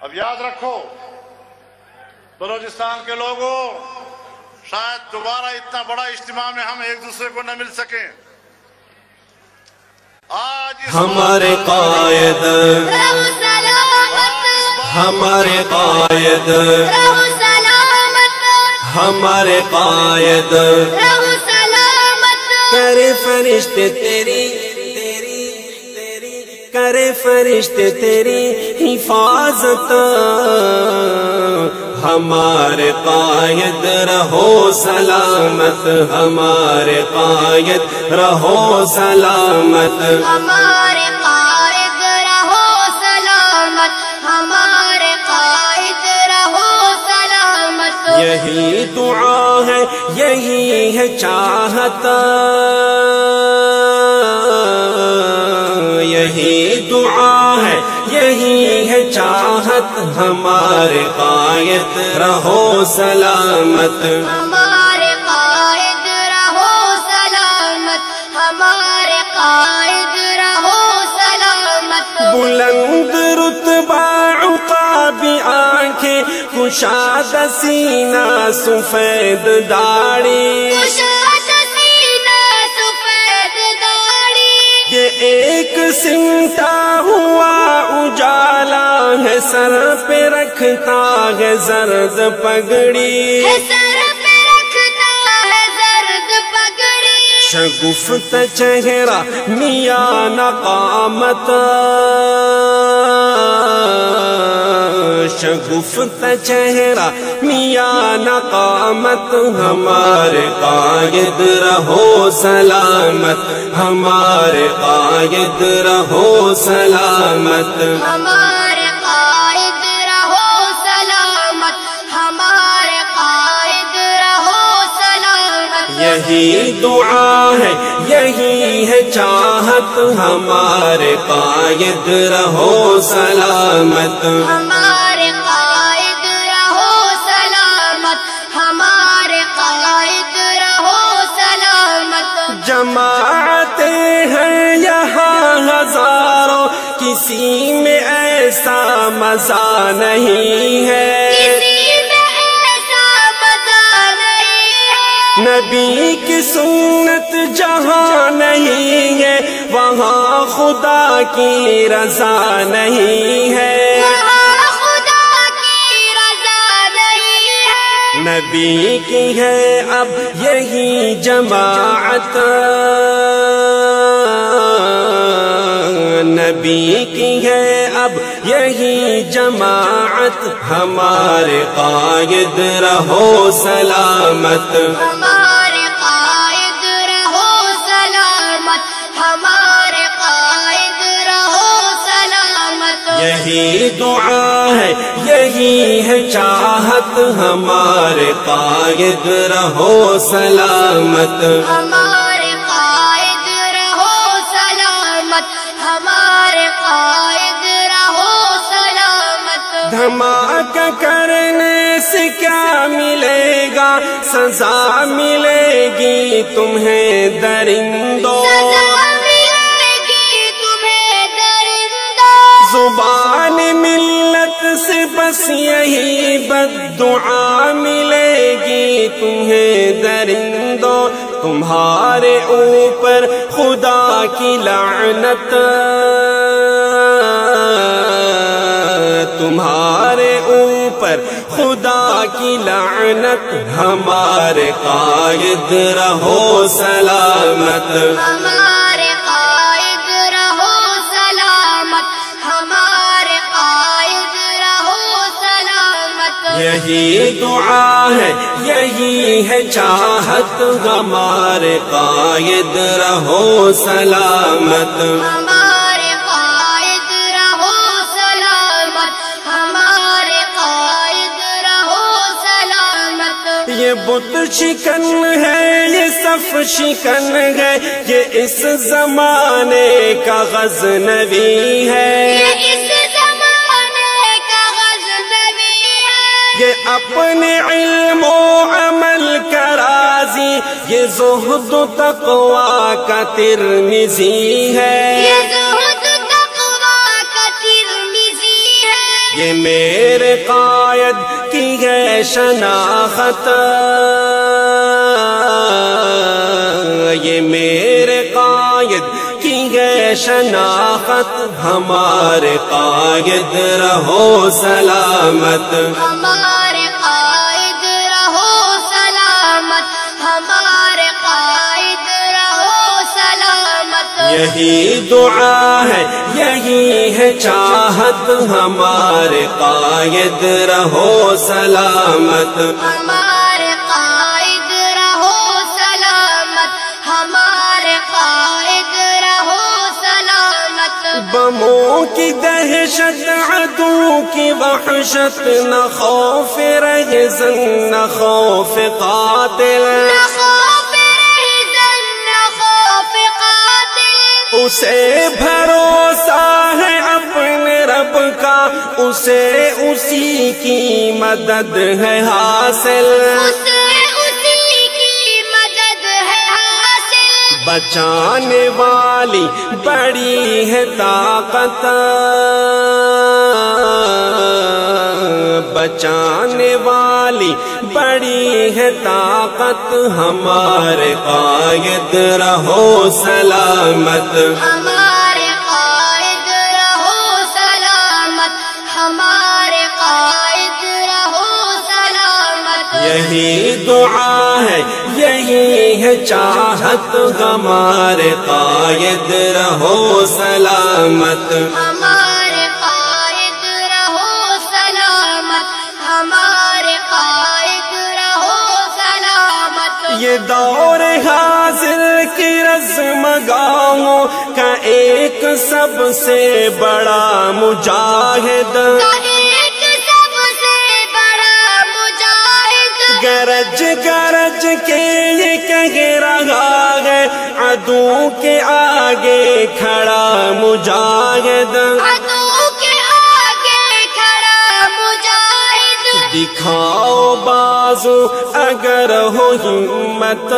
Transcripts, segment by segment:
اب یاد رکھو بلوچستان کے لوگوں، شاید دوبارہ اتنا بڑا اجتماع میں ہم ایک دوسرے کو نہ مل سکیں۔ آج ہمارے قائد، ہمارے قائد، ہمارے قائد، کرے فرشتے تیری، کرے فرشتے تیری حفاظت، ہمارے قائد رہو سلامت، ہمارے قائد رہو سلامت، ہمارے قائد رہو سلامت، ہمارے قائد رہو سلامت۔ یہی دعا ہے، یہی ہے چاہت، یہی دعا ہے، یہی ہے چاہت، ہمارے قائد رہو سلامت، ہمارے قائد رہو سلامت، ہمارے قائد رہو سلامت۔ بلند رتبہ عقابی آنکھیں، کشاد سینہ سفید داڑھی، کشاد سینہ سفید داڑھی، یہ ایک سمٹا ہوا اجالا ہے، سر پہ رکھتا ہے زرد پگڑی، سر پہ رکھتا ہے زرد پگڑی، شگفت چہرہ میاں نقامت، شگفت چہرہ میاں نقامت، ہمارے قائد رہو سلامت، ہمارے قائد رہو سلامت، ہمارے قائد رہو سلامت، ہمارے قائد رہو سلامت۔ یہی دعا ہے، یہی ہے چاہت، ہمارے قائد رہو سلامت، ہمارے قائد رہو سلامت، ہمارے قائد رہو سلامت۔ جماعتیں ہیں یہاں ہزاروں، کسی میں ایسا مزہ نہیں ہے، کسی میں ایسا مزہ نہیں ہے، نبی کی سنت جہاں نہیں ہے، وہاں خدا کی رضا نہیں ہے، وہاں خدا کی رضا نہیں ہے، نبی کی ہے اب یہی جماعت، نبی کی ہے اب یہی جماعت، ہمارے قائد رہو سلامت، ہمارے قائد رہو سلامت، ہمارے قائد رہو سلامت۔ یہی دعا ہے، یہی ہے چاہت، ہمارے قائد رہو سلامت، ہمارے قائد رہو سلامت، ہمارے قائد رہو سلامت۔ دھماکہ کرنے سے کیا ملے گا، سزا ملے گی تمہیں درندوں، سزا ملے گی تمہیں درندوں، زبان ملت سے بس یہی بددعا ملے گی تمہیں درندوں، تمہارے اوپر خدا کی لعنت، تمہارے اوپر خدا کی لعنت، ہمارے قائد رہو سلامت، ہمارے قائد رہو سلامت، ہمارے قائد رہو سلامت۔ یہی دعا ہے، یہی ہے چاہت، ہمارے قائد رہو سلامت، ہمارے قائد رہو سلامت، ہمارے قائد رہو سلامت۔ یہ بت شکن ہے، یہ صف شکن ہے، یہ اس زمانے کا غزنوی ہے، یہ اس زمانے کا غزنوی ہے، یہ اپنے علم و عمل کا راضی، یہ زہد و تقوی کا ترمذی ہے، یہ زہد تقویٰ کا ترمذی ہے، یہ میرے قائد کی ہے شناخت، یہ میرے قائد کی ہے شناخت، ہمارے قائد رہو سلامت، ہمارے قائد رہو سلامت، ہمارے قائد رہو سلامت۔ یہی دعا ہے یہی ہے چاہت، ہمارے قائد رہو سلامت، ہمارے قائد رہو سلامت، ہمارے قائد رہو سلامت۔ بموں کی دہشت عدو کی وحشت، نہ خوف رہزن نہ خوف قاتل، نہ خوف رہزن نہ خوف قاتل، اسے بھروسہ ہے اپنے رب کا، اسے اسی کی مدد ہے حاصل، اسے اسی کی مدد ہے حاصل۔ بچانے والی بڑی ہے طاقت، بچانے والی بڑی ہے طاقت، ہمارے قائد رہو سلامت، ہمارے قائد رہو سلامت، ہمارے قائد رہو سلامت۔ یہی دعا ہے یہی ہے چاہت، ہمارے قائد رہو سلامت، ہمارے قائد رہو سلامت، ہمارے قائد رہو سلامت۔ یہ دور حاضر کی رزم گاہوں کا ایک سب سے بڑا مجاہد، ایک سب سے بڑا مجاہد، گرج گرج کے یہ کہہ رہا ہے، عدو کے آگے کھڑا مجاہد، عدو کے آگے کھڑا مجاہد، دکھاؤ بازو اگر ہو ہمت،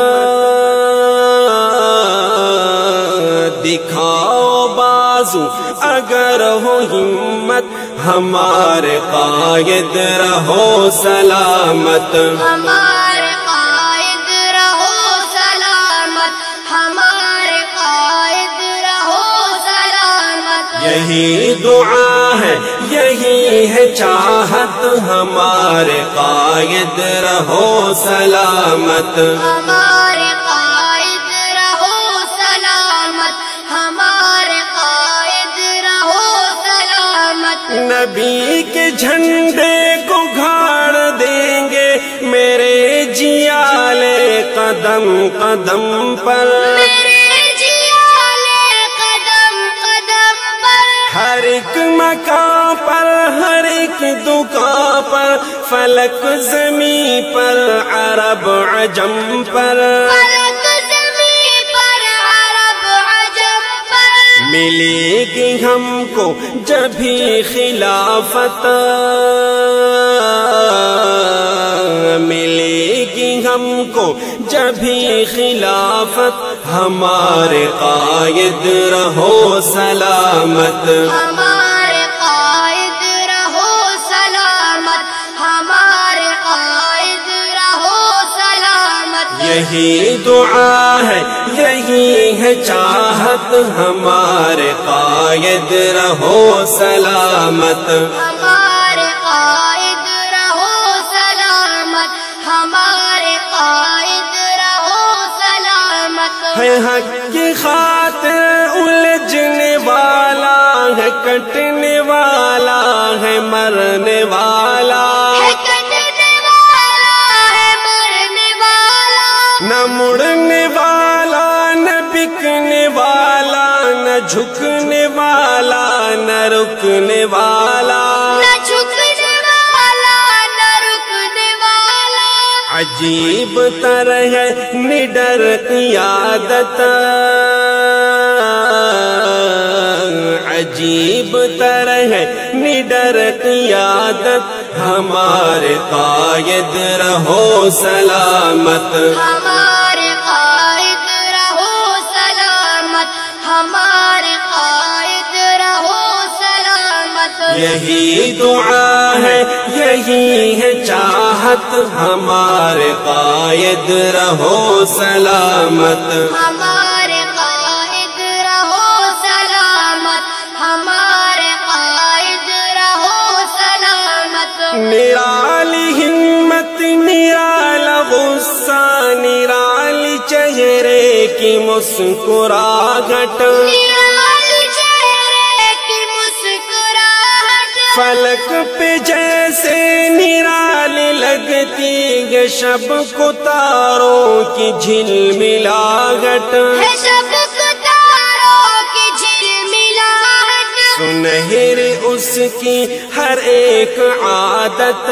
دکھاؤ بازو اگر ہو ہمت، ہمارے قائد رہو سلامت، ہمارے قائد رہو سلامت، ہمارے قائد رہو سلامت۔ یہی دعا ہے یہی ہے چاہت، ہمارے قائد رہو سلامت، ہمارے قائد رہو سلامت، ہمارے قائد رہو سلامت۔ نبی کے جھنڈے کو گھاڑ دیں گے میرے جیالے قدم قدم پر، میرے جیالے قدم قدم پر، ہر ایک مکان پر ہر ایک دکان پر، فلک زمین پر عرب عجم پر، فلک زمین پر عرب عجم پر، ملے گی ہم کو جبھی خلافت، ملے گی ہم کو جبھی خلافت، ہمارے قائد رہو سلامت، ہمارے قائد رہو سلامت، ہمارے قائد رہو سلامت۔ یہی دعا ہے یہی ہے چاہت، ہمارے قائد رہو سلامت، ہمارے قائد رہو سلامت، ہمارے قائد رہو سلامت۔ ہے حق کی خاطر الجھنے والا ہے، کٹنے والا ہے، مرنے والا ہے کٹنے والا ہے، مرنے والا، نہ مڑنے والا نہ بکنے والا، نہ جھکنے والا نہ رکنے والا، نہ جھکنے والا نہ رکنے والا، عجیب تر ہے نڈر قیادت، عجیب تر ہے نڈر قیادت، ہمارے قائد رہو سلامت، ہمارے قائد رہو سلامت، ہمارے قائد رہو سلامت۔ یہی دعا ہے یہی ہے چاہت ہمارے قائد رہو سلامت ہمارے قائد رہو سلامت ہمارے قائد رہو سلامت نرالی ہمت نرالا غصہ نرالی چہرے کی مسکراہٹ نرالی چہرے کی مسکراہٹ فلک پہ جیسے نرالی لگتی ہے شب کو تاروں کی جھلملاہٹ ہے شب کو تاروں کی جھلملاہٹ سنہری اس کی ہر ایک عادت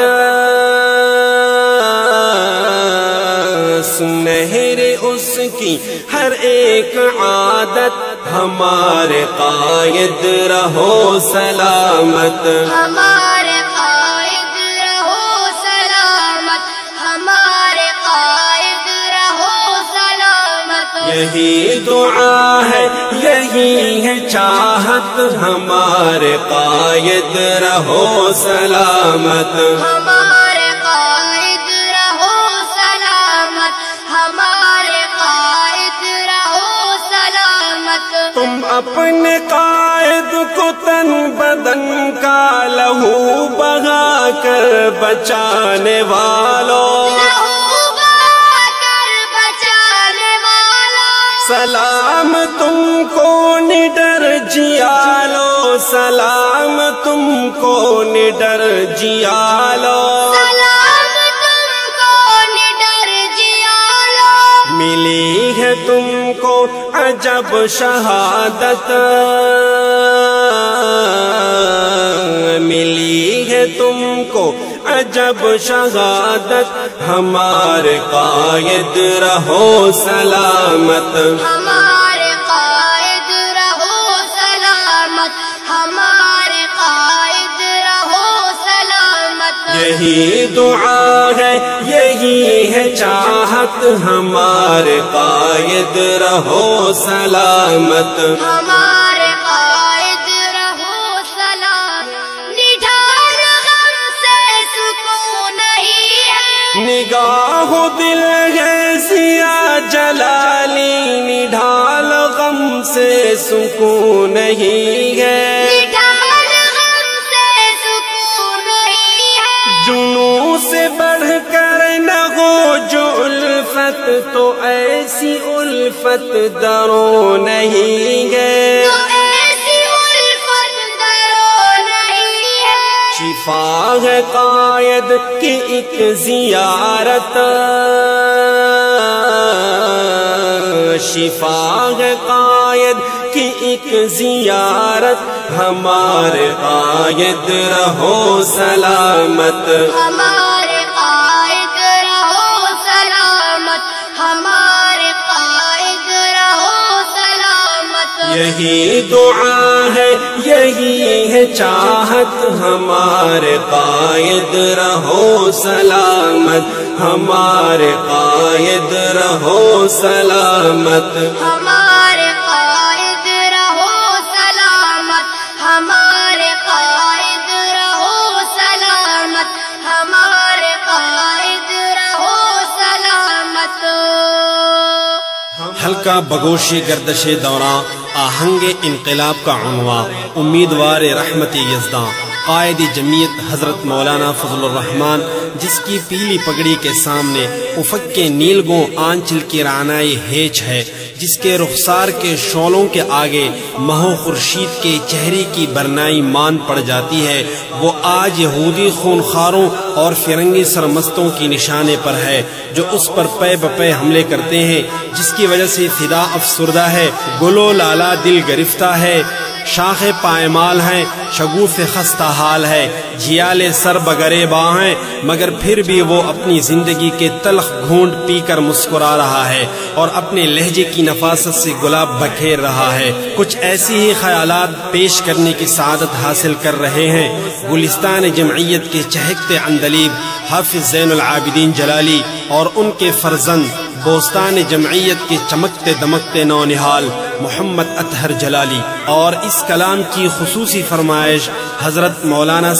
سنہری اس کی ہر ایک عادت ہمارے قائد رہو سلامت ہمارے قائد رہو سلامت ہمارے قائد رہو سلامت یہی دعا ہے یہی ہے چاہت ہمارے قائد رہو سلامت ہمارے قائد رہو سلامت ہمارے قائد رہو سلامت تم اپنے قائد کو تن بدن کا لہو بہا کر بچانے والوں لہو بہا کر بچانے والا سلام تم کو نڈر جیالو سلام تم کو نڈر جیالو سلام تم کو نڈر جیالو ملی ہے تم کو عجب شہادت ملی ہے تم کو عجب شہادت ہمارے قائد رہو سلامت ہمارے قائد رہو سلامت ہمارے قائد رہو سلامت یہی دعا ہے یہی ہے چاہت ہمارے قائد رہو سلامت ہمارے قائد رہو سلامت نڈھال غم سے سکون نہیں ہے نگاہ دل ہے سیاہ جلالی نڈھال غم سے سکون نہیں ہے نڈھال غم سے سکون نہیں ہے جنوں سے بڑھ کر نہ ہو جو الفت تو ایسی الفت درو نہیں ہے تو ایسی الفت درو نہیں ہے شفا ہے قائد کی ایک زیارت شفا ہے قائد کی ایک زیارت ہمارے قائد رہو سلامت ہمارے قائد رہو سلامت ہمارے قائد رہو سلامت یہی دعا ہے یہی ہے چاہت ہمارے قائد رہو سلامت ہمارے قائد رہو سلامت ہمارے قائد رہو سلامت ہمارے قائد رہو سلامت ہمارے قائد رہو سلامت حلقہ بگوش گردش دوراں آہنگ انقلاب کا عنوان امیدوار رحمت یزداں قائد جمعیت حضرت مولانا فضل الرحمان، جس کی پیلی پگڑی کے سامنے افق کے نیلگوں آنچل کی رعنائی ہیچ ہے، جس کے رخسار کے شعلوں کے آگے مہو خورشید کے چہرے کی برنائی مان پڑ جاتی ہے، وہ آج یہودی خونخواروں اور فرنگی سرمستوں کی نشانے پر ہے جو اس پر پے بپے حملے کرتے ہیں، جس کی وجہ سے فدا افسردہ ہے، گلو لالا دل گرفتہ ہے، شاخ پائمال ہیں، شگوف خستہ حال ہے، جھیال سر بگرے باں ہیں، مگر پھر بھی وہ اپنی زندگی کے تلخ گھونٹ پی کر مسکرا رہا ہے اور اپنے لہجے کی نفاست سے گلاب بکھیر رہا ہے۔ کچھ ایسی ہی خیالات پیش کرنے کی سعادت حاصل کر رہے ہیں گلستان جمعیت کے چہکتے عندلیب حافظ زین العابدین جلالی اور ان کے فرزند بوستان جمعیت کے چمکتے دمکتے نونہال محمد اطہر جلالی، اور اس کلام کی خصوصی فرمائش حضرت مولانا